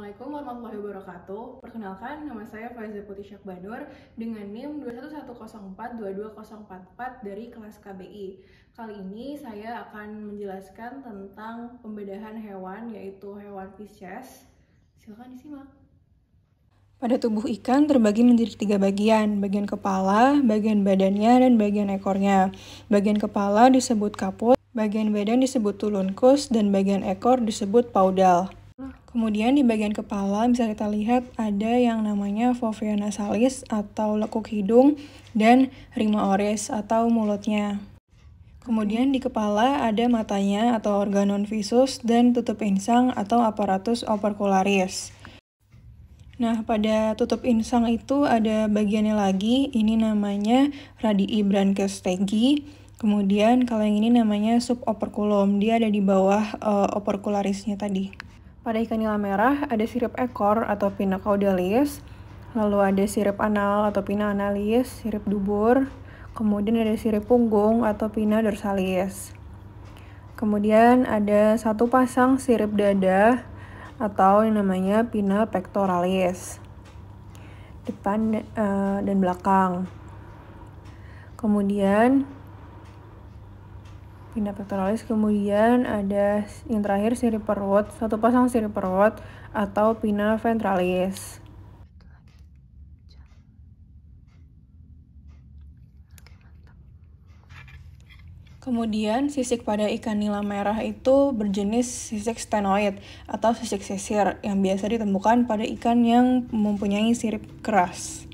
Assalamualaikum warahmatullahi wabarakatuh. Perkenalkan, nama saya Faiza Putri Syakbanur dengan NIM 211042244 dari kelas KBI. Kali ini saya akan menjelaskan tentang pembedahan hewan, yaitu hewan Pisces. Silakan disimak. Pada tubuh ikan terbagi menjadi 3 bagian kepala, bagian badannya, dan bagian ekornya. Bagian kepala disebut kaput, bagian badan disebut tulunkus, dan bagian ekor disebut paudal. Kemudian di bagian kepala bisa kita lihat ada yang namanya fovea nasalis atau lekuk hidung dan rima oris atau mulutnya. Kemudian di kepala ada matanya atau organon visus dan tutup insang atau apparatus opercularis. Nah, pada tutup insang itu ada bagiannya lagi, ini namanya radii branchiostegi. Kemudian kalau yang ini namanya suboperculum, dia ada di bawah opercularisnya tadi. Pada ikan nila merah ada sirip ekor atau pinna caudalis, lalu ada sirip anal atau pinna analis, sirip dubur, kemudian ada sirip punggung atau pinna dorsalis. Kemudian ada satu pasang sirip dada atau yang namanya pinna pectoralis, depan dan belakang. Kemudian pinna pectoralis, kemudian ada yang terakhir sirip perut, satu pasang sirip perut atau pinna ventralis. Kemudian sisik pada ikan nila merah itu berjenis sisik stenoid atau sisik sisir yang biasa ditemukan pada ikan yang mempunyai sirip keras.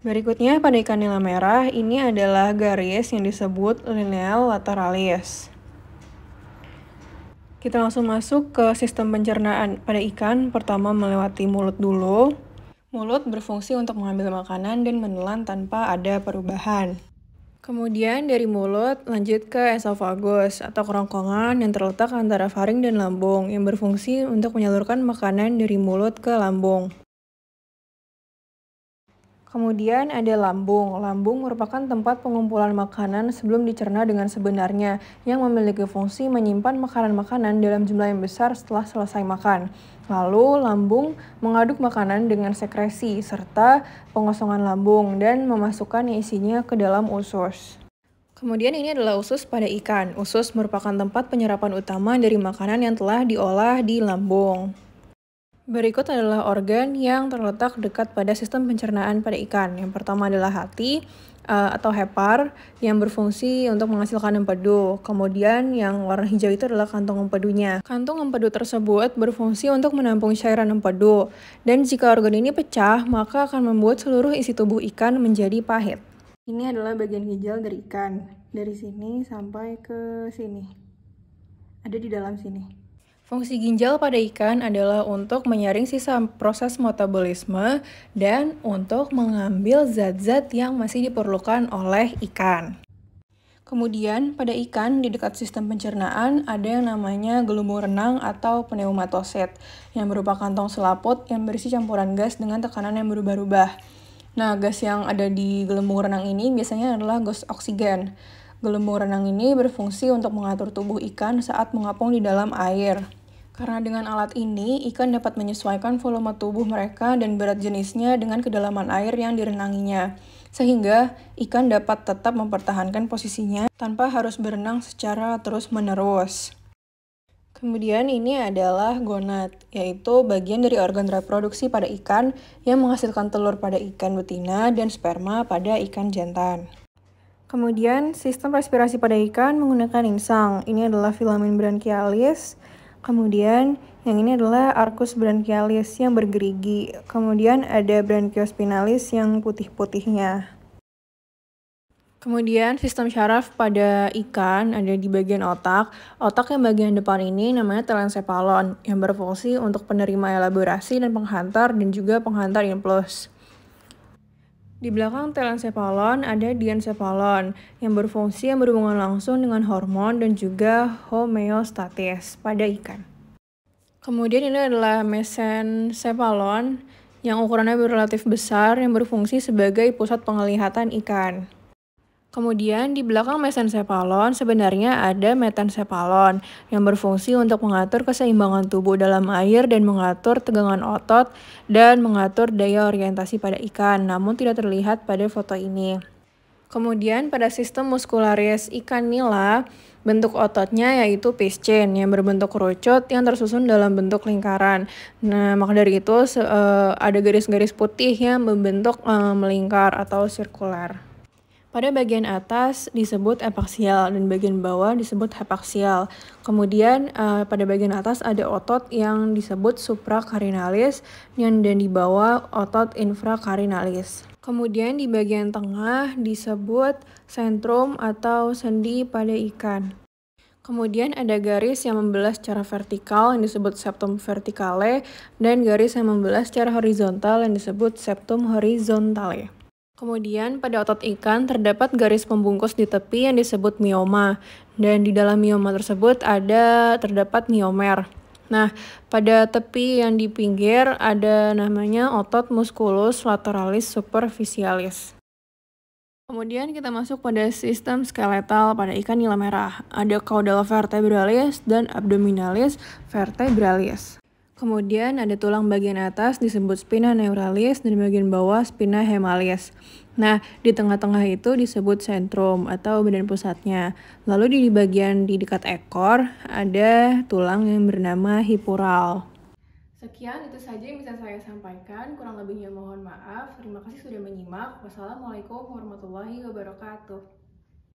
Berikutnya pada ikan nila merah ini adalah garis yang disebut lineal lateralis. Kita langsung masuk ke sistem pencernaan pada ikan. Pertama melewati mulut dulu. Mulut berfungsi untuk mengambil makanan dan menelan tanpa ada perubahan. Kemudian dari mulut lanjut ke esofagus atau kerongkongan yang terletak antara faring dan lambung yang berfungsi untuk menyalurkan makanan dari mulut ke lambung. Kemudian ada lambung. Lambung merupakan tempat pengumpulan makanan sebelum dicerna dengan sebenarnya, yang memiliki fungsi menyimpan makanan-makanan dalam jumlah yang besar setelah selesai makan. Lalu, lambung mengaduk makanan dengan sekresi, serta pengosongan lambung, dan memasukkan isinya ke dalam usus. Kemudian ini adalah usus pada ikan. Usus merupakan tempat penyerapan utama dari makanan yang telah diolah di lambung. Berikut adalah organ yang terletak dekat pada sistem pencernaan pada ikan. Yang pertama adalah hati atau hepar yang berfungsi untuk menghasilkan empedu. Kemudian yang warna hijau itu adalah kantung empedunya. Kantung empedu tersebut berfungsi untuk menampung cairan empedu. Dan jika organ ini pecah, maka akan membuat seluruh isi tubuh ikan menjadi pahit. Ini adalah bagian ginjal dari ikan. Dari sini sampai ke sini. Ada di dalam sini. Fungsi ginjal pada ikan adalah untuk menyaring sisa proses metabolisme dan untuk mengambil zat-zat yang masih diperlukan oleh ikan. Kemudian, pada ikan di dekat sistem pencernaan ada yang namanya gelembung renang atau pneumatosit, yang berupa kantong selaput yang berisi campuran gas dengan tekanan yang berubah-ubah. Nah, gas yang ada di gelembung renang ini biasanya adalah gas oksigen. Gelembung renang ini berfungsi untuk mengatur tubuh ikan saat mengapung di dalam air. Karena dengan alat ini, ikan dapat menyesuaikan volume tubuh mereka dan berat jenisnya dengan kedalaman air yang direnanginya. Sehingga, ikan dapat tetap mempertahankan posisinya tanpa harus berenang secara terus-menerus. Kemudian ini adalah gonad, yaitu bagian dari organ reproduksi pada ikan yang menghasilkan telur pada ikan betina dan sperma pada ikan jantan. Kemudian, sistem respirasi pada ikan menggunakan insang. Ini adalah filamen branchialis. Kemudian, yang ini adalah arcus branchialis yang bergerigi. Kemudian ada branchiospinalis yang putih-putihnya. Kemudian, sistem syaraf pada ikan ada di bagian otak. Otak yang bagian depan ini namanya telencephalon, yang berfungsi untuk penerima elaborasi dan penghantar, dan juga penghantar impuls. Di belakang telencephalon ada diencephalon yang berhubungan langsung dengan hormon dan juga homeostatis pada ikan. Kemudian ini adalah mesencephalon yang ukurannya relatif besar yang berfungsi sebagai pusat penglihatan ikan. Kemudian di belakang mesencephalon sebenarnya ada metensephalon yang berfungsi untuk mengatur keseimbangan tubuh dalam air dan mengatur tegangan otot dan mengatur daya orientasi pada ikan, namun tidak terlihat pada foto ini. Kemudian pada sistem muskularis ikan nila, bentuk ototnya yaitu piscin yang berbentuk kerucut yang tersusun dalam bentuk lingkaran. Nah, maka dari itu ada garis-garis putih yang membentuk melingkar atau sirkular. Pada bagian atas disebut epaksial dan bagian bawah disebut hepaksial. Kemudian pada bagian atas ada otot yang disebut supracarinalis dan di bawah otot infracarinalis. Kemudian di bagian tengah disebut sentrum atau sendi pada ikan. Kemudian ada garis yang membelah secara vertikal yang disebut septum verticale dan garis yang membelah secara horizontal yang disebut septum horizontale. Kemudian pada otot ikan terdapat garis pembungkus di tepi yang disebut mioma, dan di dalam mioma tersebut terdapat miomer. Nah, pada tepi yang di pinggir ada namanya otot musculus lateralis superficialis. Kemudian kita masuk pada sistem skeletal pada ikan nila merah. Ada caudal vertebralis dan abdominalis vertebralis. Kemudian ada tulang bagian atas disebut spina neuralis dan bagian bawah spina hemalis. Nah, di tengah-tengah itu disebut sentrum atau badan pusatnya. Lalu di bagian di dekat ekor ada tulang yang bernama hipural. Sekian itu saja yang bisa saya sampaikan, kurang lebihnya mohon maaf. Terima kasih sudah menyimak. Wassalamualaikum warahmatullahi wabarakatuh.